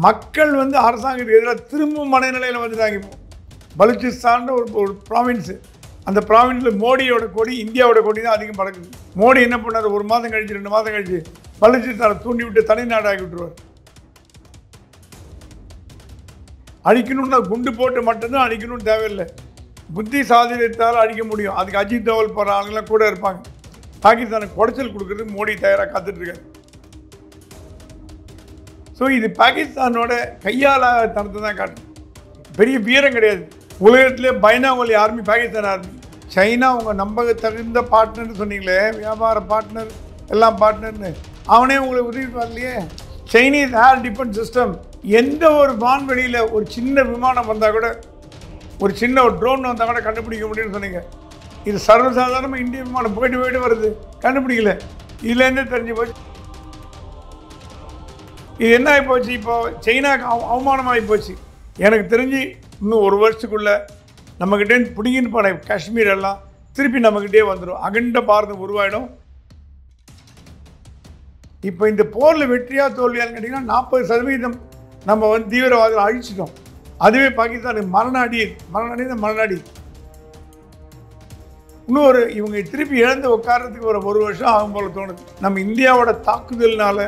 மக்கள் வந்து அரசாங்கத்துக்கு எதிராக திரும்பும் மனநிலையில் வந்துட்டாங்க. இப்போ பலுச்சிஸ்தான் ஒரு ப்ராவின்ஸு, அந்த ப்ராவின்ஸில் மோடியோட கொடி, இந்தியாவோட கொடி தான் அதிகம் பறக்குது. மோடி என்ன பண்ணார், 1 மாதம் கழிச்சு 2 மாதம் கழிச்சு பலுச்சிஸ்தானை தூண்டி விட்டு தனிநாடு ஆக்கி விட்டுருவார். அழிக்கணும்னா குண்டு போட்டு மட்டும்தான் அழிக்கணும்னு தேவையில்லை, புத்தி சாதித்தால் அழிக்க முடியும். அதுக்கு அஜித் தோவல் போகிற ஆளுங்களாம் கூட இருப்பாங்க. பாகிஸ்தானுக்கு குடைச்சல் கொடுக்குறதுக்கு மோடி தயாராக காத்துட்ருக்காரு. ஸோ இது பாகிஸ்தானோட கையாளத்தனத்தை தான் காட்டும். பெரிய வீரம் கிடையாது. உலகத்திலே பைனாங்கோலி ஆர்மி பாகிஸ்தான் ஆர்மி. சைனா உங்கள் நம்பக தகுந்த பார்ட்னர்னு சொன்னீங்களே, வியாபார பார்ட்னர் எல்லாம் பார்ட்னர்னு, அவனே உங்களுக்கு உதவி வரலையே. சைனீஸ் ஏர் டிஃபென்ஸ் சிஸ்டம், எந்த ஒரு வான்வெளியில் ஒரு சின்ன விமானம் வந்தால் கூட, ஒரு சின்ன ஒரு ட்ரோன் வந்தால் கூட கண்டுபிடிக்க முடியும்னு சொன்னீங்க. இது சர்வசாதாரணமாக இந்திய விமானம் போயிட்டு வருது, கண்டுபிடிக்கல. இதுலேருந்தே தெரிஞ்சு போச்சு. இது என்ன ஆகி போச்சு, இப்போ சைனாவுக்கு அவமானமாகி போச்சு. எனக்கு தெரிஞ்சு இன்னும் 1 வருஷத்துக்குள்ளே நம்மக்கிட்டே பிடிங்கின்னு போன காஷ்மீர் எல்லாம் திருப்பி நம்மக்கிட்டே வந்துடும். அகண்ட பாரதம் உருவாயிடும். இப்போ இந்த போரில் வெற்றியாக தோல்வியான்னு கேட்டிங்கன்னா 40% நம்ம வந்து தீவிரவாதம் அழிச்சிட்டோம். அதுவே பாகிஸ்தானுக்கு மரணாடி. இன்னொரு இவங்க திருப்பி இழந்து உட்காரத்துக்கு ஒரு வருஷம் ஆகும் போல தோணுது. நம்ம இந்தியாவோட தாக்குதல்னால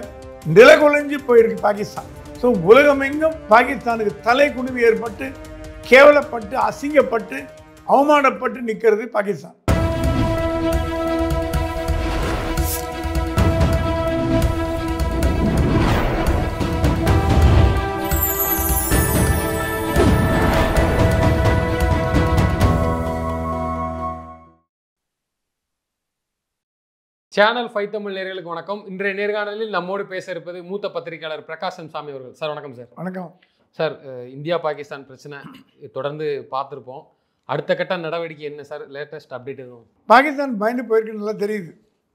நிலகுலைஞ்சு போயிருக்கு பாகிஸ்தான். ஸோ உலகமெங்கும் பாகிஸ்தானுக்கு தலை குனிவு ஏற்பட்டு, கேவலப்பட்டு, அசிங்கப்பட்டு, அவமானப்பட்டு நிற்கிறது பாகிஸ்தான். சேனல் 5 தமிழ் நேயர்களுக்கு வணக்கம். இன்றைய நேர்காணலில் நம்மோடு பேச இருப்பது மூத்த பத்திரிகையாளர் பிரகாசன் சாமி அவர்கள். சார் வணக்கம். சார் வணக்கம். சார், இந்தியா பாகிஸ்தான் பிரச்சனை தொடர்ந்து பார்த்துருப்போம். அடுத்த கட்ட நடவடிக்கை என்ன சார்? லேட்டஸ்ட் அப்டேட் எதுவும்? பாகிஸ்தான் பயந்து போயிருக்கு, நல்லா தெரியுது.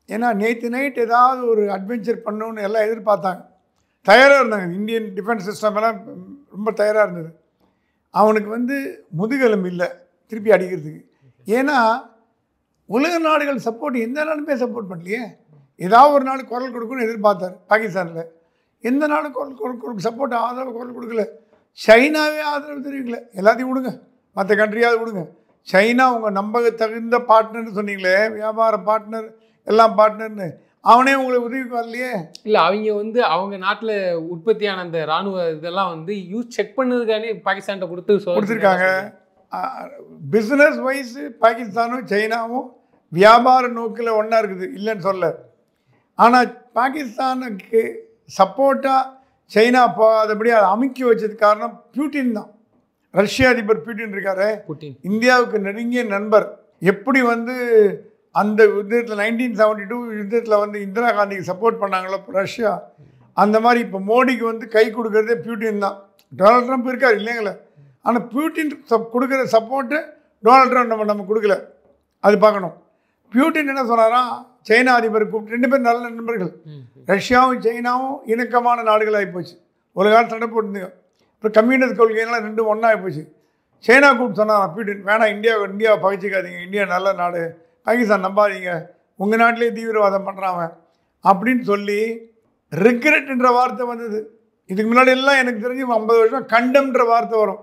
ஏன்னா நேற்று நைட் ஏதாவது ஒரு அட்வென்ச்சர் பண்ணணும்னு எல்லாம் எதிர்பார்த்தாங்க, தயாராக இருந்தாங்க. இந்தியன் டிஃபென்ஸ் சிஸ்டம் எல்லாம் ரொம்ப தயாராக இருந்தது. அவனுக்கு வந்து முதுகெலும்பு இல்லை திருப்பி அடிக்கிறதுக்கு. ஏன்னா உலக நாடுகள் சப்போர்ட் எந்த நாடுமே சப்போர்ட் பண்ணலையே. ஏதாவது ஒரு நாடு குரல் கொடுக்குன்னு எதிர்பார்த்தார். பாகிஸ்தானில் எந்த நாடு குரல் சப்போர்ட் ஆதரவு குரல் கொடுக்கல. சைனாவே ஆதரவு தெரிவிக்கல. எல்லாத்தையும் விடுங்க, மற்ற கண்ட்ரியாவது விடுங்க. சைனா உங்கள் நம்பக தகுந்த பார்ட்னர்னு சொன்னீங்களே, வியாபார பார்ட்னர் எல்லாம் பார்ட்னர்னு, அவனே உங்களுக்கு உதவிக்கு வரலையே. இல்லை, அவங்க வந்து அவங்க நாட்டில் உற்பத்தியான அந்த இராணுவ இதெல்லாம் வந்து செக் பண்ணதுக்கானே பாகிஸ்தான்கிட்ட கொடுத்துருக்காங்க. பிஸ்னஸ் வைஸ் பாகிஸ்தானும் சைனாவும் வியாபார நோக்கில் ஒன்றா இருக்குது, இல்லைன்னு சொல்ல. ஆனால் பாகிஸ்தானுக்கு சப்போர்ட்டாக சைனா போகாதபடி அதை அமுக்கி வச்சது காரணம் பியூட்டின் தான். ரஷ்ய அதிபர் பியூட்டின் இருக்காரு, இந்தியாவுக்கு நெருங்கிய நண்பர். எப்படி வந்து அந்த யுத்தத்தில் 1972 யுத்தத்தில் வந்து இந்திரா காந்திக்கு சப்போர்ட் பண்ணாங்களோ ரஷ்யா, அந்த மாதிரி இப்போ மோடிக்கு வந்து கை கொடுக்கறதே பியூட்டின் தான். டொனால்ட் ட்ரம்ப் இருக்கார் இல்லைங்களே, ஆனால் பியூட்டின் கொடுக்குற சப்போர்ட்டு டொனால்ட் ட்ரம்ப் நம்ம கொடுக்கல. அது பார்க்கணும். பியூட்டின் என்ன சொன்னாராம், சைனா அதிபர் கூப்பிட்டு, 2 பேரும் நல்ல நண்பர்கள், ரஷ்யாவும் சைனாவும் இணக்கமான நாடுகளாகி போச்சு. ஒரு காலம் சண்டை போட்டுருந்தீங்க, அப்புறம் கம்யூனிஸ்ட் கொள்கையெல்லாம் 2 ஒன்றாகி போச்சு. சைனா கூப்பிட்டு சொன்னாராம் பியூட்டின், வேணாம் இந்தியாவை பகிச்சிக்காதீங்க, இந்தியா நல்ல நாடு, பாகிஸ்தான் நம்பாதீங்க, உங்கள் நாட்டிலே தீவிரவாதம் பண்ணுறாங்க அப்படின்னு சொல்லி ரிக்ரெட்ன்ற வார்த்தை வந்தது. இதுக்கு முன்னாடி எல்லாம் எனக்கு தெரிஞ்சு 50 வருஷம் கண்டம்ன்ற வார்த்தை வரும்.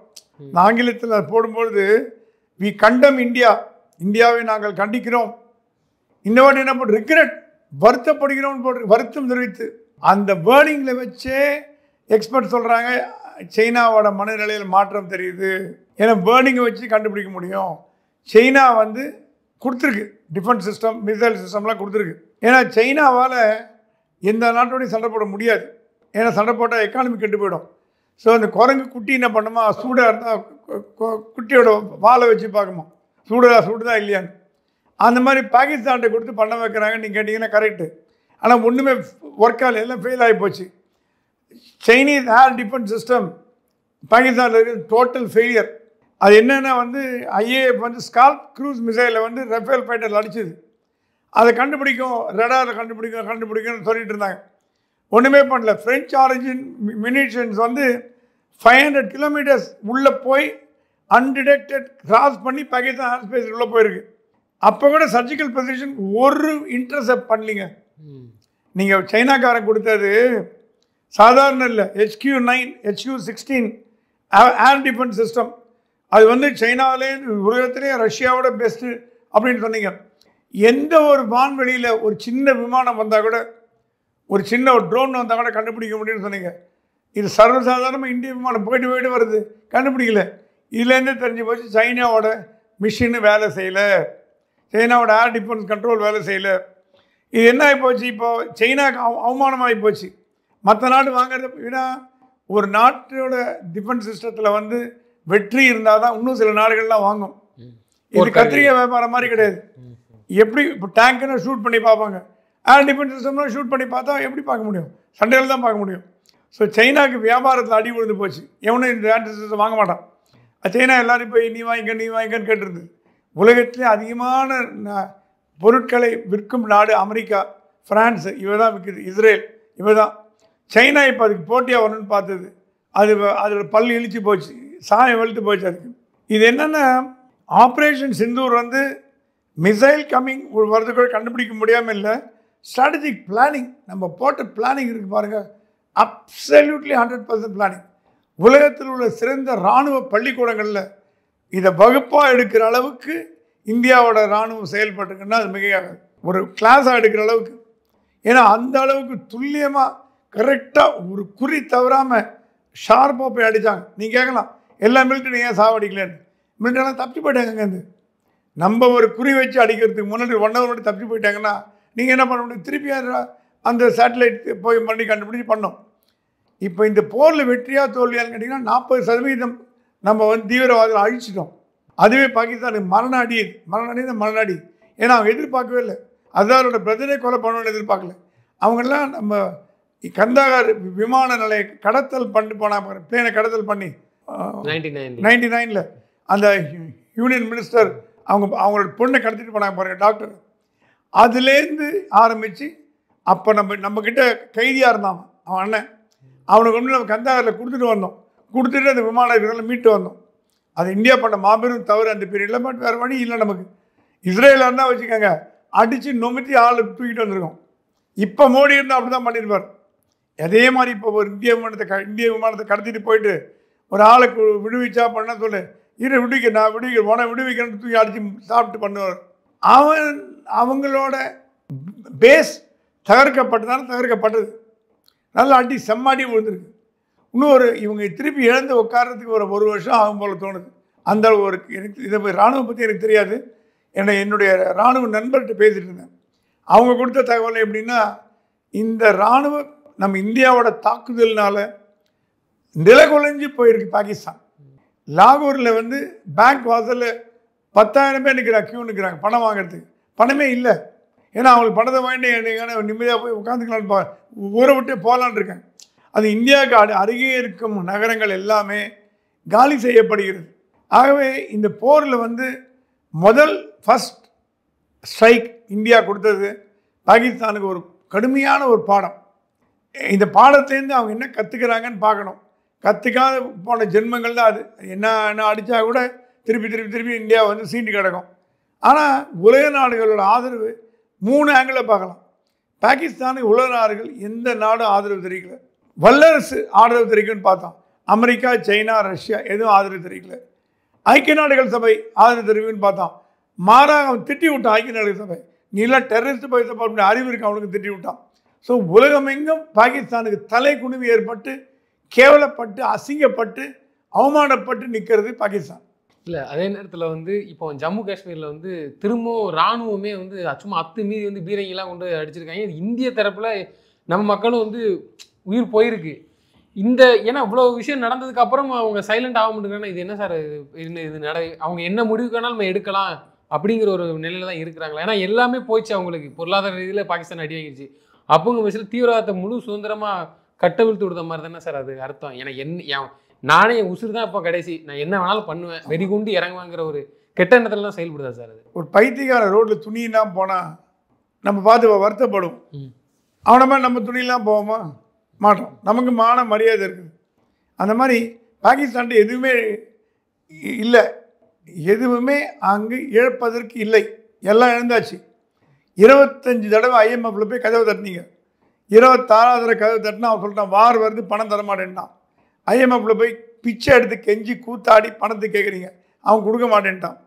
ஆங்கிலத்தில் போடும்பொழுது வி கண்டம் இந்தியா, இந்தியாவை நாங்கள் கண்டிக்கிறோம். இந்த வாட்டி என்ன போட்டு ரிக்ரெட், வருத்தப்படுகிறோம்னு போட்டு வருத்தம் தெரிவித்து அந்த வேர்டிங்கில் வச்சே எக்ஸ்பர்ட் சொல்கிறாங்க சைனாவோட மனநிலையில் மாற்றம் தெரியுது. ஏன்னா வேர்டிங்கை வச்சு கண்டுபிடிக்க முடியும். சைனா வந்து கொடுத்துருக்கு டிஃபென்ஸ் சிஸ்டம், மிசைல் சிஸ்டம்லாம் கொடுத்துருக்கு. ஏன்னா சைனாவால் எந்த நாட்டோடையும் சண்டை போட முடியாது. ஏன்னா சண்டை போட்டால் எக்கானமி கெட்டு போயிடும். ஸோ அந்த குரங்கு குட்டி என்ன பண்ணுமா, சூடாக இருந்தால் குட்டியோட வாழை வச்சு பார்க்குமா சூடுதா இல்லையான்னு. அந்த மாதிரி பாகிஸ்தான்கிட்ட கொடுத்து பண்ண வைக்கிறாங்க. நீங்கள் கேட்டிங்கன்னா கரெக்டு. ஆனால் ஒன்றுமே ஒர்க் ஆகல, எல்லாம் ஃபெயில் ஆகி போச்சு. சைனீஸ் ஏர் டிஃபென்ஸ் சிஸ்டம் பாகிஸ்தானில் இருக்குது டோட்டல் ஃபெயிலியர். அது என்னென்னா வந்து ஐஏஎஃப் வந்து ஸ்கால்ப் க்ரூஸ் மிசைலை வந்து ரஃபேல் ஃபைட்டரில் அடிச்சுது. அதை கண்டுபிடிக்கும், ரடாரில் கண்டுபிடிக்கும்னு சொல்லிட்டு இருந்தாங்க. ஒன்றுமே பண்ணல. ஃப்ரெஞ்ச் ஆரிஜின் மினிஷன்ஸ் வந்து 500 கிலோமீட்டர்ஸ் உள்ளே போய் அன்டிடெக்டட் கிராஸ் பண்ணி பாகிஸ்தான் ஏர் ஸ்பேஸ் உள்ளே போயிருக்கு. அப்போ கூட சர்ஜிக்கல் ப்ரெசிஷன் ஒரு இன்டர்செப்ட் பண்ணலிங்க. நீங்கள் சைனாக்காரன் கொடுத்தது சாதாரண இல்லை, HQ-9 HQ-16 air defence system. அது வந்து சைனாவிலே உலகத்திலே ரஷ்யாவோட பெஸ்ட்டு அப்படின்னு சொன்னீங்க. எந்த ஒரு வான்வெளியில் ஒரு சின்ன விமானம் வந்தால் கூட, ஒரு சின்ன ஒரு ட்ரோன் வந்தால் கூட கண்டுபிடிக்க முடியும்னு சொன்னீங்க. இது சர்வசாதாரணமாக இந்திய விமானம் போயிட்டு வருது, கண்டுபிடிக்கல. இதுலேருந்து தெரிஞ்சு போச்சு சைனாவோட மிஷின்னு வேலை செய்யலை, சைனாவோட ஏர் டிஃபென்ஸ் கண்ட்ரோல் வேலை செய்யலை. இது என்ன ஆகி போச்சு, இப்போது சைனாவுக்கு அவமானமாகி போச்சு. மற்ற நாடு வாங்குறது ஏன்னா ஒரு நாட்டோட டிஃபென்ஸ் சிஸ்டத்தில் வந்து வெற்றி இருந்தால் தான் இன்னும் சில நாடுகள்லாம் வாங்கும். இது கத்திரிக்காய் வியாபாரம் மாதிரி கிடையாது. எப்படி இப்போ டேங்க்குன்னு ஷூட் பண்ணி பார்ப்பாங்க, ஏர் டிஃபென்ஸ் சிஸ்டம்லாம் ஷூட் பண்ணி பார்த்தா எப்படி பார்க்க முடியும், சண்டையில் தான் பார்க்க முடியும். ஸோ சைனாவுக்கு வியாபாரத்தில் அடி விழுந்து போச்சு. எவனும் இந்த ஏர் டிஃபென்ஸ் சிஸ்டம் வாங்க மாட்டான். சைனா எல்லாரும் போய் நீ வாங்கிக்கன்னு கேட்டுருது. உலகத்திலே அதிகமான பொருட்களை விற்கும் நாடு அமெரிக்கா, ஃப்ரான்ஸ், இவ தான் விற்குது, இஸ்ரேல் இவ தான். சைனா இப்போ அதுக்கு போட்டியாக வரணும்னு பார்த்தது, அதோட பல் இழிச்சு போச்சு, சாயம் வெளுத்து போச்சு அதுக்கு. இது என்னென்னா ஆப்ரேஷன் சிந்தூர் வந்து மிசைல் கம்மிங் வரது கூட கண்டுபிடிக்க முடியாமல் இல்லை, ஸ்ட்ராட்டஜிக் பிளானிங், நம்ம போட்ட பிளானிங் இருக்குது பாருங்கள், அப்சல்யூட்லி 100% பிளானிங். உலகத்தில் உள்ள சிறந்த இராணுவ பள்ளிக்கூடங்களில் இதை வகுப்பாக எடுக்கிற அளவுக்கு இந்தியாவோட இராணுவம் செயல்பட்டுருக்குன்னா அது மிகையாகாது. ஒரு கிளாஸாக எடுக்கிற அளவுக்கு. ஏன்னா அந்த அளவுக்கு துல்லியமாக கரெக்டாக ஒரு குறி தவறாமல் ஷார்ப்பாக போய் அடித்தாங்க. நீங்கள் கேட்கலாம் எல்லா மிலிட்டரி ஏன் சாவடிக்கலன்னு. மிலிட்டரிலாம் தப்பி போயிட்டாங்க. அங்கேருந்து நம்ம ஒரு குறி வச்சு அடிக்கிறதுக்கு முன்னாடி 1 hour மட்டும் தப்பி போயிட்டாங்கன்னா நீங்கள் என்ன பண்ண முடியும், திருப்பி அந்த சேட்டலைட் போய் பண்ணி கண்டுபிடிச்சி பண்ணோம். இப்போ இந்த போரில் வெற்றியாக தோல்வியான்னு கேட்டிங்கன்னா 40% நம்ம வந்து தீவிரவாதிகள் அழிச்சிட்டோம். அதுவே பாகிஸ்தானுக்கு மரணாடி. ஏன்னா அவங்க எதிர்பார்க்கவே இல்லை. அதாரோட பிரதரை கொலை பண்ணணும்னு எதிர்பார்க்கல. அவங்கெல்லாம் நம்ம கந்தாகார் விமான நிலைய கடத்தல் பண்ணி போனாங்க, பிளேனை கடத்தல் பண்ணி 99 அந்த யூனியன் மினிஸ்டர் அவங்களோட பொண்ணை கடத்திட்டு போனாங்க பாருங்கள், டாக்டர். அதுலேருந்து ஆரம்பித்து அப்போ நம்மக்கிட்ட கைதியாக இருந்தான் அவன் அண்ணன், அவனுக்கு ஒன்று நம்ம கந்தாகாரில் கொடுத்துட்டு அந்த விமான இதெல்லாம் மீட்டு வந்தோம். அது இந்தியா பண்ண மாபெரும் தவறு அந்த பீரியடில். பட் வேறு வழி இல்லை நமக்கு. இஸ்ரேலாக இருந்தால் வச்சுக்கோங்க, அடித்து நொமித்தி ஆள் தூக்கிட்டு வந்திருக்கோம். இப்போ மோடி இருந்தால் அப்படி தான் பண்ணியிருப்பார். அதே மாதிரி இப்போ ஒரு இந்திய விமானத்தை கடத்திட்டு போயிட்டு ஒரு ஆளை விடுவிச்சா பண்ண சொல்லு, நான் விடுவிக்கிறேன்னு தூக்கி அடித்து சாப்பிட்டு பண்ணுவார். அவங்களோட பேஸ் தகர்க்கப்பட்டது. நல்லா அடி செம்மாடி விழுந்துருக்கு. இன்னும் இவங்க திருப்பி இழந்து உட்காரத்துக்கு ஒரு வருஷம் ஆகும் போல் தோணுது. அந்த ஒரு இதை இராணுவம் பற்றி எனக்கு தெரியாது. என்னுடைய இராணுவ நண்பர்கிட்ட பேசிகிட்டு இருந்தேன். அவங்க கொடுத்த தகவல் எப்படின்னா, இந்த இராணுவம் நம்ம இந்தியாவோட தாக்குதல்னால நிலகுலைஞ்சு போயிருக்கு பாகிஸ்தான். லாகூரில் வந்து பேங்க் வாசலில் 10,000 பேர் நிற்கிறாங்க பணம் வாங்குறதுக்கு. பணமே இல்லை. ஏன்னா அவங்களுக்கு பணத்தை வாங்கிட்டு நிம்மதியாக போய் உட்காந்துக்கலான்னு ஊரை விட்டு போகலான் இருக்கேன். அது இந்தியாவுக்கு அருகே இருக்கும் நகரங்கள் எல்லாமே காலி செய்யப்படுகிறது. ஆகவே இந்த போரில் வந்து ஃபஸ்ட் ஸ்ட்ரைக் இந்தியா கொடுத்தது பாகிஸ்தானுக்கு ஒரு கடுமையான ஒரு பாடம். இந்த பாடத்துலேருந்து அவங்க என்ன கற்றுக்கிறாங்கன்னு பார்க்கணும். கற்றுக்காத போன ஜென்மங்கள் தான் அது. என்ன அடித்தா கூட திருப்பி இந்தியா வந்து சீண்டு கிடக்கும். ஆனால் உலக நாடுகளோட ஆதரவு 3 ஆங்கிளில் பார்க்கலாம். பாகிஸ்தானுக்கு உலக நாடுகள் எந்த நாடும் ஆதரவு தெரிவிக்கல. வல்லரசு ஆதரவு தெரிவிக்குன்னு பார்த்தோம். அமெரிக்கா, சைனா, ரஷ்யா எதுவும் ஆதரவு தெரிவிக்கல. ஐக்கிய நாடுகள் சபை ஆதரவு தெரிவிக்குன்னு பார்த்தோம். மாறாக அவன் திட்டி விட்டான். ஐக்கிய நாடுகள் சபை நீலாம் டெரரிஸ்ட் போய் சப்போர்ட் அறிவு இருக்கு அவனுக்கு திட்டி விட்டான். ஸோ உலகமெங்கும் பாகிஸ்தானுக்கு தலை குனிவு ஏற்பட்டு கேவலப்பட்டு அசிங்கப்பட்டு அவமானப்பட்டு நிற்கிறது பாகிஸ்தான். இல்லை, அதே நேரத்தில் வந்து இப்போ ஜம்மு காஷ்மீரில் வந்து திரும்பவும் இராணுவமே வந்து சும்மா அத்துமீறி வந்து பீரங்கிலாம் கொண்டு அடிச்சிருக்காங்க. இந்திய தரப்பில் நம்ம மக்களும் வந்து உயிர் போயிருக்கு. ஏன்னா இவ்வளோ விஷயம் நடந்ததுக்கு அப்புறம் அவங்க சைலண்ட் ஆக மாட்டேங்கிறாங்கன்னா இது என்ன சார் அவங்க என்ன முடிவுக்கானாலும் நம்ம எடுக்கலாம் அப்படிங்கிற ஒரு நிலையில தான் இருக்கிறாங்களா? ஏன்னா எல்லாமே போயிடுச்சு அவங்களுக்கு. பொருளாதார ரீதியில் பாகிஸ்தான் அடி வாங்கிடுச்சு. அப்போங்க விஷயத்தில் தீவிரவாதத்தை முழு சுதந்திரமாக கட்டவிழ்த்து விடுற மாதிரி தானே சார் அது அர்த்தம். ஏன்னா நானே என் உசுறு தான் இப்போ கடைசி, நான் என்ன வேணாலும் பண்ணுவேன், வெறிகுண்டு இறங்குவாங்கிற ஒரு கெட்ட எண்ணத்துல தான் செயல்படுதா சார் அது? ஒரு பைத்தியக்கார ரோட்டில் துணியெல்லாம் போனால் நம்ம பார்த்து வருத்தப்படும். அவனை மாதிரி நம்ம துணியெல்லாம் போவோமா? மாட்டோம். நமக்கு மான மரியாதை இருக்குது. அந்த மாதிரி பாகிஸ்தான் எதுவுமே இல்லை, எதுவுமே அங்கு இழப்பதற்கு இல்லை, எல்லாம் இழந்தாச்சு. 25 தடவை IMFல போய் கதவை தட்டினீங்க, 26வது கதவு தட்டினா அவன் சொல்லிட்டான் வார் வருது பணம் தரமாட்டேன்ட்டான். IMFல போய் பிச்சை எடுத்து கெஞ்சி கூத்தாடி பணத்தை கேட்குறீங்க, அவன் கொடுக்க மாட்டேன்ட்டான்.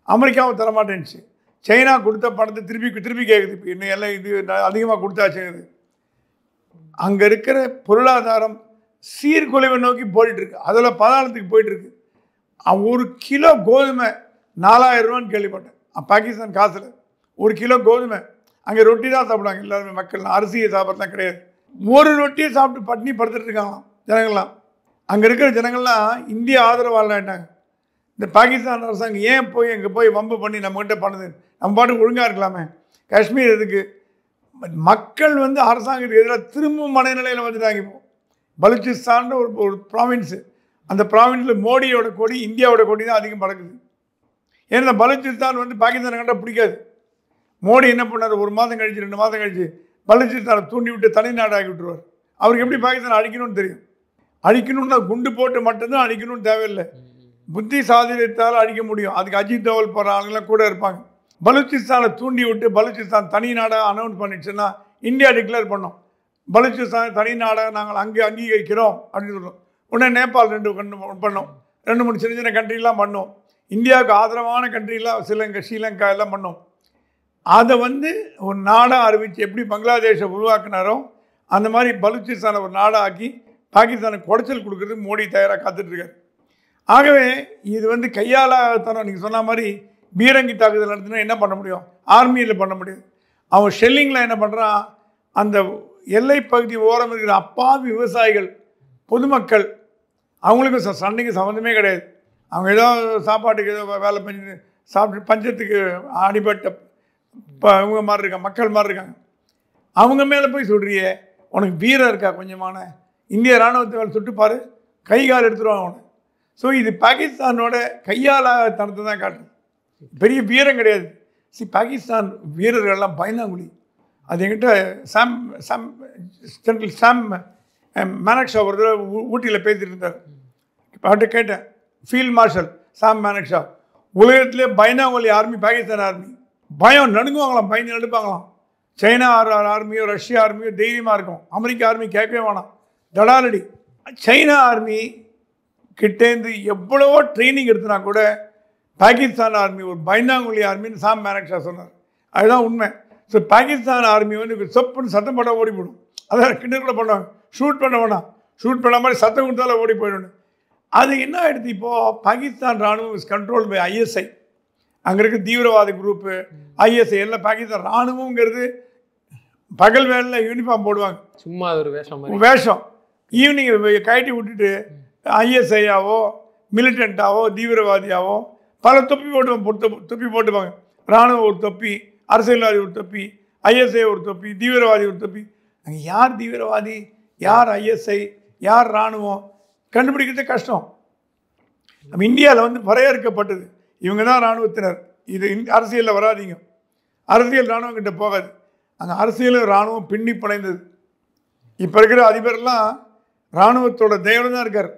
அமெரிக்காவும் தரமாட்டேன்ச்சு. சைனா கொடுத்த பணத்தை திருப்பி கேட்குது. இப்போ இன்னும் எல்லாம் இது அதிகமாக கொடுத்தாச்சுங்குது. அங்கே இருக்கிற பொருளாதாரம் சீர்குலைவை நோக்கி போயிட்டுருக்கு. அதில் பாதாளத்துக்கு போயிட்டுருக்கு. ஒரு கிலோ கோதுமை 4000 ரூபான்னு கேள்விப்பட்டேன். பாகிஸ்தான் காசில் ஒரு கிலோ கோதுமை. அங்கே ரொட்டி தான் சாப்பிடுவாங்க எல்லாருமே, மக்கள்லாம் அரிசியை சாப்பிட்றதுலாம் கிடையாது. ஒரு ரொட்டியை சாப்பிட்டு பட்னி படுத்துட்டு இருக்காங்களாம் ஜனங்கள்லாம். அங்கே இருக்கிற ஜனங்கள்லாம் இந்திய ஆதரவாளாயிட்டாங்க. இந்த பாகிஸ்தான் அரசாங்கம் ஏன் போய் அங்கே போய் வம்பு பண்ணி நம்மகிட்ட பண்ணுது, நம்ம பாட்டுக்கு ஒழுங்காக இருக்கலாமே. காஷ்மீர் எதுக்கு? மக்கள் வந்து அரசாங்கத்துக்கு எதிராக திரும்பவும் மனநிலையில் வந்துட்டாங்க. இப்போ பலுச்சிஸ்தான் ஒரு ப்ராவின்ஸு, அந்த ப்ராவின்ஸில் மோடியோட கொடி இந்தியாவோட கொடி தான் அதிகம் பறக்குது. ஏன்னா பலுச்சிஸ்தான் வந்து பாகிஸ்தானை கண்டால் பிடிக்காது. மோடி என்ன பண்ணார், 1 மாதம் கழிச்சு 2 மாதம் கழிச்சு பலுச்சிஸ்தானை தூண்டி விட்டு தனிநாடாகி விட்டுருவார். அவருக்கு எப்படி பாகிஸ்தானை அழிக்கணும்னு தெரியும். அழிக்கணும்னா குண்டு போட்டு மட்டும்தான் அழிக்கணும்னு தேவையில்லை, புத்தி சாதுரியத்தால் அழிக்க முடியும். அதுக்கு அஜித் தோவல் போகிற ஆளுங்களாம் கூட இருப்பாங்க. பலுச்சிஸ்தானை தூண்டி விட்டு பலுச்சிஸ்தான் தனி நாடாக அனௌன்ஸ் பண்ணிடுச்சுன்னா இந்தியா டிக்ளேர் பண்ணோம், பலுச்சிஸ்தான் தனி நாடாக நாங்கள் அங்கே அங்கீகரிக்கிறோம் அப்படின்னு சொல்லுவோம். உடனே நேபாள் 2 பண்ணோம், 2-3 சின்ன சின்ன கண்ட்ரிலாம் பண்ணோம். இந்தியாவுக்கு ஆதரவான கண்ட்ரிலாம் ஸ்ரீலங்கா எல்லாம் பண்ணோம். அதை வந்து ஒரு நாடாக அறிவித்து எப்படி பங்களாதேஷை உருவாக்குனாரோ அந்த மாதிரி பலுச்சிஸ்தானை ஒரு நாடாக ஆக்கி பாகிஸ்தானுக்கு குடைச்சல் கொடுக்குறதுக்கு மோடி தயாராக காத்துட்ருக்காரு. ஆகவே இது வந்து கையாளாகத்தனம். நீங்கள் சொன்ன மாதிரி பீரங்கி தாக்குதல் நடத்தினா என்ன பண்ண முடியும், ஆர்மியில் பண்ண முடியாது. அவன் ஷெல்லிங்கில் என்ன பண்ணுறான், அந்த எல்லை பகுதி ஓரம் இருக்கிற அப்பாவி விவசாயிகள் பொதுமக்கள் அவங்களுக்கும் சண்டைக்கு சம்மந்தமே கிடையாது. அவங்க ஏதோ சாப்பாட்டுக்கு ஏதோ வேலை பண்ணி சாப்பிட்டு பஞ்சத்துக்கு அடிபட்ட இவங்க மாதிரி இருக்காங்க, மக்கள் மாதிரி இருக்காங்க. அவங்க மேலே போய் சொல்கிறியே, உனக்கு வீரம் இருக்கா கொஞ்சமான? இந்திய இராணுவத்தை வேலை சுட்டுப்பார், கை கால் எடுத்துருவாங்க அவனை. ஸோ இது பாகிஸ்தானோட கையாளாகத்தனத்தை தான் காட்டும், பெரிய வீரம் கிடையாது. பாகிஸ்தான் வீரர்கள்லாம் பயந்தாங்குழி. அது என்கிட்ட சாம் மேனக்ஷா ஒரு தடவை ஊட்டியில் பேசிட்டு இருந்தார். அவர்கிட்ட கேட்டேன், ஃபீல்ட் மார்ஷல் சாம் மேனக்ஷா, உலகத்திலே பயந்தாங்குழி ஆர்மி பாகிஸ்தான் ஆர்மி. பயம் நடுங்குவாங்களாம், பயந்து நடுப்பாங்களாம். சைனா ஆர்மியோ ரஷ்யா ஆர்மியோ தைரியமாக இருக்கும், அமெரிக்கா ஆர்மி கேட்கவே வேணாம், தடாலடி. சைனா ஆர்மி கிட்டேருந்து எவ்வளவோ ட்ரைனிங் எடுத்துனா கூட பாகிஸ்தான் ஆர்மி ஒரு பயந்தாங்குழி ஆர்மின்னு சாம் மேனக்ஷா சொன்னார். அதுதான் உண்மை. ஸோ பாகிஸ்தான் ஆர்மி வந்து சொப்புன்னு சத்தம் போட ஓடி போடும். அதான் கிண்டல் கூட பண்ணுவாங்க, ஷூட் பண்ண வேணாம், ஷூட் பண்ண மாதிரி சத்தம் கொடுத்தாலும் ஓடி போயிடணும். அது என்ன ஆகிடுது, இப்போது பாகிஸ்தான் இராணுவம் இஸ் கண்ட்ரோல் பை ISI. அங்கே இருக்க தீவிரவாத குரூப்பு ISI எல்லாம் பாகிஸ்தான் இராணுவங்கிறது பகல் வேலையில் யூனிஃபார்ம் போடுவாங்க, சும்மா ஒரு வேஷம். ஈவினிங் கழட்டி விட்டுட்டு ISIயாவோ மிலிட்டண்ட்டாவோ தீவிரவாதியாவோ பல தொப்பி போட்டுப்பாங்க. இராணுவம் ஒரு தொப்பி, அரசியல்வாதி ஒரு தொப்பி, ISI ஒரு தொப்பி, தீவிரவாதி ஒரு தொப்பி. அங்கே யார் தீவிரவாதி, யார் ISI, யார் இராணுவம் கண்டுபிடிக்கிறதே கஷ்டம். நம்ம இந்தியாவில் வந்து வரையறுக்கப்பட்டது, இவங்க தான் இராணுவத்தினர், இது அரசியலில் வராதிங்க, அரசியல் இராணுவம் கிட்ட போகாது. அங்கே அரசியல் இராணுவம் பின்னி பிணைந்தது. இப்போ இருக்கிற அதிபர்லாம் இராணுவத்தோட தெய்வம் தான் இருக்கார்.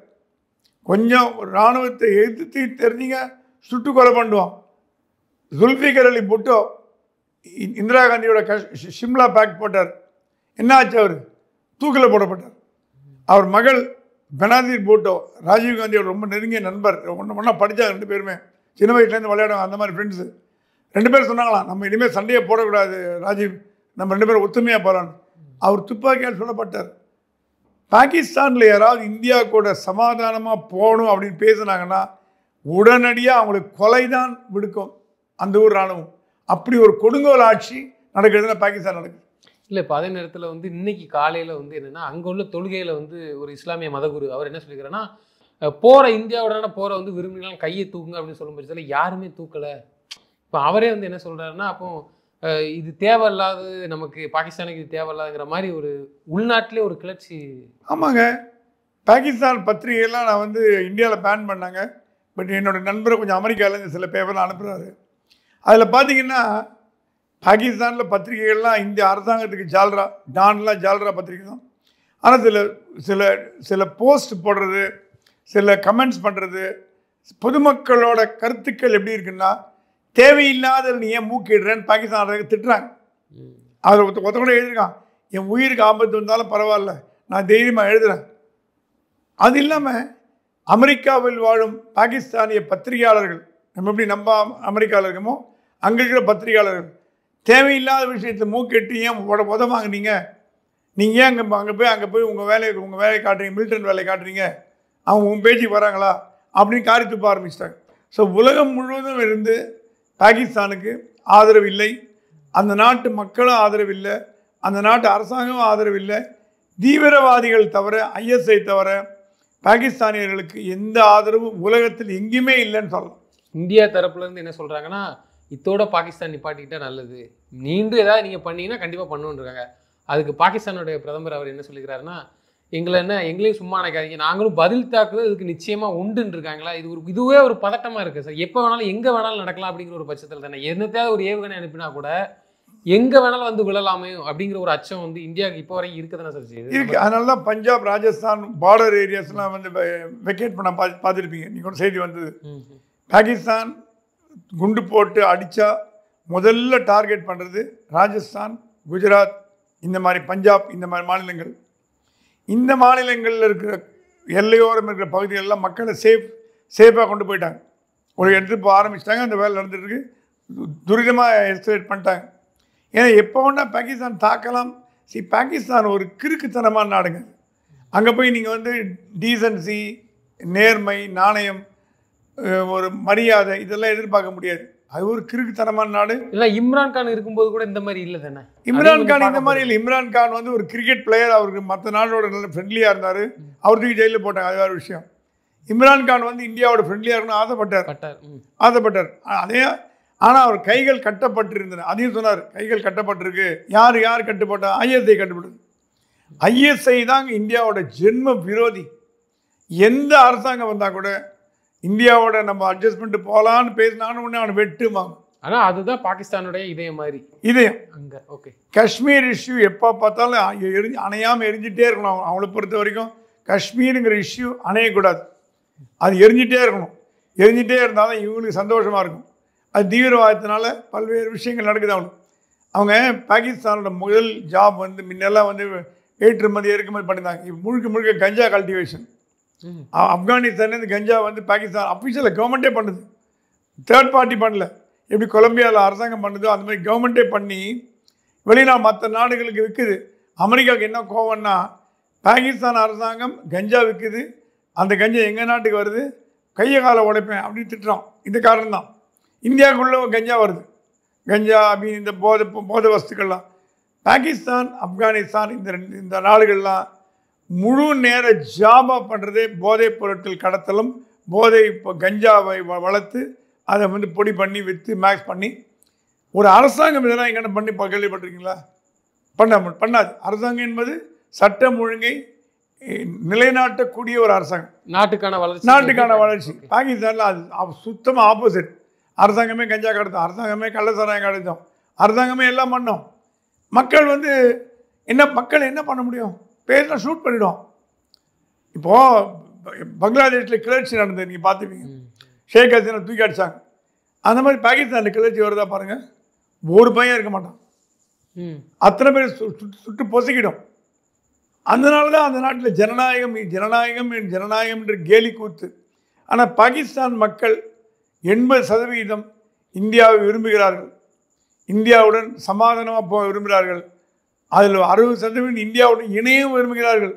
கொஞ்சம் இராணுவத்தை எதிர்த்து தெரிஞ்சிங்க சுட்டு கொலை பண்ணுவான். ஜுல்ஃபிகர் அலி புட்டோ இந்திரா காந்தியோட ஷிம்லா பேக் போட்டார், என்ன ஆச்சு, அவர் தூக்கில் போடப்பட்டார். அவர் மகள் பெனாதீர் பூட்டோ ராஜீவ்காந்தியோட ரொம்ப நெருங்கிய நண்பர், ஒன்றா படித்தாங்க 2 பேருமே, சின்ன வயசுலேருந்து விளையாடுவாங்க, அந்த மாதிரி ஃப்ரெண்ட்ஸு. 2 பேர் சொன்னாங்களாம், நம்ம இனிமேல் சண்டையை போடக்கூடாது ராஜீவ், நம்ம 2 பேரும் ஒத்துமையாக போகலான்னு. அவர் துப்பாக்கியால் சொல்லப்பட்டார். பாகிஸ்தானில் யாராவது இந்தியா கூட சமாதானமாக போகணும் அப்படின்னு பேசுனாங்கன்னா உடனடியாக அவங்களுக்கு கொலை தான் விடுக்கும் அந்த ஊர் இராணுவம். அப்படி ஒரு கொடுங்கோல் ஆட்சி நடக்கிறதுனா பாகிஸ்தான் நடக்குது. இல்லை, இப்போ அதே நேரத்தில் வந்து இன்னைக்கு காலையில் வந்து என்னென்னா, அங்கே உள்ள தொழுகையில் வந்து ஒரு இஸ்லாமிய மதகுரு அவர் என்ன சொல்லிக்கிறேன்னா, போகிற இந்தியாவோட போகிற வந்து விரும்பினாலும் கையை தூக்குங்க அப்படின்னு சொல்லும் பட்சத்தில் யாருமே தூக்கலை. இப்போ அவரே வந்து என்ன சொல்கிறாருன்னா, அப்போ இது தேவையில்லாது, நமக்கு பாகிஸ்தானுக்கு இது தேவையில்லாதுங்கிற மாதிரி ஒரு உள்நாட்டிலே ஒரு கிளர்ச்சி. ஆமாங்க, பாகிஸ்தான் பத்திரிகைலாம் நான் வந்து இந்தியாவில் பேன் பண்ணாங்க. பட் என்னோடய நண்பரை கொஞ்சம் அமெரிக்காவிலேருந்து சில பேப்பர்லாம் அனுப்புகிறாரு. அதில் பார்த்தீங்கன்னா பாகிஸ்தானில் பத்திரிகைகள்லாம் இந்திய அரசாங்கத்துக்கு ஜால்ரா, டான்லாம் ஜால்ரா பத்திரிகை தான். ஆனால் சில போஸ்ட் போடுறது, சில கமெண்ட்ஸ் பண்ணுறது, பொதுமக்களோட கருத்துக்கள் எப்படி இருக்குன்னா, தேவையில்லாத நீ ஏன் மூக்கிடுறேன்னு பாகிஸ்தான் திட்டுறாங்க. அதில் ஒருத்த கூட எழுதியிருக்கான், என் உயிருக்கு ஆபத்து வந்தாலும் பரவாயில்ல, நான் தைரியமாக எழுதுகிறேன். அது இல்லாமல் அமெரிக்காவில் வாழும் பாகிஸ்தானிய பத்திரிகையாளர்கள், நம்ம எப்படி நம்ம அமெரிக்காவில் இருக்கமோ அங்கே இருக்கிற பத்திரிகையாளர்கள் தேவையில்லாத விஷயத்தில் மூக்கெட்டு ஏன் உதவாங்கினீங்க, நீங்கள் ஏன் அங்கே போய் உங்கள் வேலையை காட்டுறீங்க, மிலிட்டன் வேலையை காட்டுறீங்க, அவங்க உங்கள் பேச்சுக்கு வராங்களா அப்படின்னு காரி துப்ப ஆரம்பிச்சிட்டாங்க. ஸோ உலகம் முழுவதும் இருந்து பாகிஸ்தானுக்கு ஆதரவு இல்லை, அந்த நாட்டு மக்களும் ஆதரவு இல்லை, அந்த நாட்டு அரசாங்கமும் ஆதரவு இல்லை. தீவிரவாதிகள் தவிர, ஐஎஸ்ஐ தவிர பாகிஸ்தானியர்களுக்கு எந்த ஆதரவும் உலகத்தில் எங்கேயுமே இல்லைன்னு சொல்லலாம். இந்தியா தரப்புலேருந்து என்ன சொல்கிறாங்கன்னா, இதோட பாகிஸ்தான் நிப்பாட்டிக்கிட்டால் நல்லது, மீண்டும் ஏதாவது நீங்கள் பண்ணீங்கன்னா கண்டிப்பாக பண்ணுவோன்றாங்க. அதுக்கு பாகிஸ்தானுடைய பிரதமர் அவர் என்ன சொல்லிக்கிறாருன்னா, எங்களையும் சும்மா நினைக்காதீங்க, நாங்களும் பதில் தாக்குதல் இதுக்கு நிச்சயமாக உண்டுன்னு இருக்காங்களா. இதுவே ஒரு பதட்டமாக இருக்குது சார். எப்போ வேணாலும் எங்கே வேணாலும் நடக்கலாம் அப்படிங்கிற ஒரு பட்சத்தில் தானே என்னத்தையாவது ஒரு ஏவுகணை அனுப்பினா கூட எங்கே வேணாலும் வந்து விழலாமே அப்படிங்கிற ஒரு அச்சம் வந்து இந்தியாவுக்கு இப்போ வரைக்கும் இருக்குதுன்னு சார் செய்யுது இருக்கு. அதனால தான் பஞ்சாப், ராஜஸ்தான் பார்டர் ஏரியாஸ்லாம் வந்து வெக்கேட் பண்ண பார்த்துருப்பீங்க. நீங்கள் ஒரு செய்தி வந்தது, பாகிஸ்தான் குண்டு போட்டு அடித்தா முதல்ல டார்கெட் பண்ணுறது ராஜஸ்தான், குஜராத், இந்த மாதிரி பஞ்சாப், இந்த மாதிரி மாநிலங்கள். இந்த மாநிலங்களில் இருக்கிற எல்லையோரம் இருக்கிற பகுதிகளெல்லாம் மக்களை சேஃபாக கொண்டு போயிட்டாங்க. ஒரு எடுத்து இப்போ ஆரம்பிச்சிட்டாங்க, அந்த வேலை நடந்துட்டுருக்கு. துரிதமாக எஸ்கலேட் பண்ணிட்டாங்க. ஏன்னா எப்போ வேணா பாகிஸ்தான் தாக்கலாம். பாகிஸ்தான் ஒரு கிறுக்குத்தனமான நாடுங்க. அங்கே போய் நீங்கள் வந்து டீசன்சி, நேர்மை, நாணயம், ஒரு மரியாதை இதெல்லாம் எதிர்பார்க்க முடியாது. அது ஒரு கிறுக்குத்தனமான நாடு. இல்லை, இம்ரான்கான் இருக்கும்போது கூட இந்த மாதிரி இல்லை தானே. இம்ரான்கான் இந்த மாதிரி இல்லை. இம்ரான்கான் வந்து ஒரு கிரிக்கெட் பிளேயர், அவருக்கு மற்ற நாடோட நல்ல ஃப்ரெண்ட்லியாக இருந்தார். அவருக்கு ஜெயிலில் போட்டாங்க, அது வேறு விஷயம். இம்ரான்கான் வந்து இந்தியாவோட ஃப்ரெண்ட்லியாக இருக்கணும்னு ஆசைப்பட்டார். அதே ஆனால் அவர் கைகள் கட்டப்பட்டிருந்தன, அதையும் சொன்னார். கைகள் கட்டப்பட்டிருக்கு. யார் கட்டுப்பட்டா? ஐஎஸ்ஐ கட்டுப்பட்டது. ஐஎஸ்ஐ தாங்க இந்தியாவோட ஜென்ம விரோதி. எந்த அரசாங்கம் வந்தால் கூட இந்தியாவோட நம்ம அட்ஜஸ்ட் பண்ணிட்டு போகலான்னு பேசினான்னு ஒன்று அவனை வெட்டுவாங்க. ஆனால் அதுதான் பாகிஸ்தானுடைய இதயம் அங்கே. ஓகே, காஷ்மீர் இஷ்யூ எப்போ பார்த்தாலும் அணையாமல் எரிஞ்சிட்டே இருக்கணும். அவங்கள பொறுத்த வரைக்கும் காஷ்மீருங்கிற இஷ்யூ அணையக்கூடாது, அது எரிஞ்சிட்டே இருக்கணும். எரிஞ்சிட்டே இருந்தால் தான் இவங்களுக்கு சந்தோஷமாக இருக்கும். அது தீவிரவாதத்தினால பல்வேறு விஷயங்கள் நடக்குது. அவங்க பாகிஸ்தானோட முதல் ஜாப் வந்து முன்னெல்லாம் வந்து ஏற்றுமதி இறக்குமதி பண்ணியிருந்தாங்க. இப்போ முழுக்க கஞ்சா கல்டிவேஷன். ஆப்கானிஸ்தான்லேருந்து கஞ்சா வந்து பாகிஸ்தான் அஃபிஷியலாக கவர்மெண்ட்டே பண்ணுது, தேர்ட் பார்ட்டி பண்ணல. எப்படி கொலம்பியாவில் அரசாங்கம் பண்ணுதோ அந்த மாதிரி கவர்மெண்ட்டே பண்ணி வெளிநாடு மற்ற நாடுகளுக்கு விற்குது. அமெரிக்காவுக்கு என்ன கோவம்னா, பாகிஸ்தான் அரசாங்கம் கஞ்சா விற்குது, அந்த கஞ்சா எங்கள் நாட்டுக்கு வருது, கையை காலை உடைப்பேன் அப்படின்னு திட்டுறோம். இந்த காரணம் தான் இந்தியாவுக்குள்ளே கஞ்சா வருது. கஞ்சா அப்படின்னு இந்த போதை வஸ்துக்கள்லாம் பாகிஸ்தான், ஆப்கானிஸ்தான் இந்த நாடுகள்லாம் முழு நேர ஜாபாக பண்ணுறதே போதைப் பொருட்கள் கடத்தலும், கஞ்சாவை வளர்த்து அதை வந்து பொடி பண்ணி விற்று மேக்ஸ் பண்ணி. ஒரு அரசாங்கம் இதெல்லாம் எங்கே பண்ணி கேள்விப்பட்டிருக்கீங்களா? பண்ணாது. அரசாங்கம் என்பது சட்டம் ஒழுங்கை நிலைநாட்டக்கூடிய ஒரு அரசாங்கம், நாட்டுக்கான வளர்ச்சி. பாகிஸ்தானில் அது சுத்தமாக ஆப்போசிட். அரசாங்கமே கஞ்சா கடத்தோம், அரசாங்கமே கள்ளசாராயம் கடத்தோம், அரசாங்கமே எல்லாம் பண்ணோம். மக்கள் என்ன பண்ண முடியும்? பேர்ல ஷூட் பண்ணிடும். இப்போது பங்களாதேஷில் கிளர்ச்சி நடந்தது, நீங்கள் பார்த்துப்பீங்க. ஷேக் ஹசீனை தூக்கி அடித்தாங்க. அந்த மாதிரி பாகிஸ்தானில் கிளர்ச்சி வருதா பாருங்கள், ஒரு பையன் இருக்க மாட்டான், அத்தனை பேர் சுட்டு பொசுக்கிடும். அதனால தான் அந்த நாட்டில் ஜனநாயகம் என்று கேலி கூத்து. ஆனால் பாகிஸ்தான் மக்கள் 80% இந்தியாவை விரும்புகிறார்கள், இந்தியாவுடன் சமாதானமாக போக விரும்புகிறார்கள். அதில் 60% இந்தியாவுடன் இணையும் விரும்புகிறார்கள்.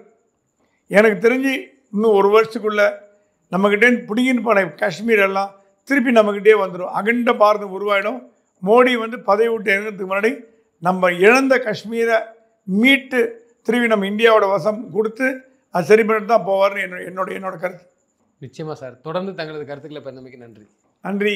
எனக்கு தெரிஞ்சு இன்னும் ஒரு வருஷத்துக்குள்ளே நம்மக்கிட்டே பிடிங்கின்னு போன காஷ்மீர் எல்லாம் திருப்பி நம்மக்கிட்டே வந்துடும். அகண்ட பாரதம் உருவாயிடும். மோடி வந்து பதவி விட்டு இறங்கிறதுக்கு முன்னாடி நம்ம இழந்த காஷ்மீரை மீட்டு திருப்பி நம்ம இந்தியாவோட வசம் கொடுத்து அது சரி பண்ணிட்டு தான் போவார்னு என்னோட கருத்து. நிச்சயமாக சார். தொடர்ந்து தங்களது கருத்துக்களை பெருமைக்கு நன்றி.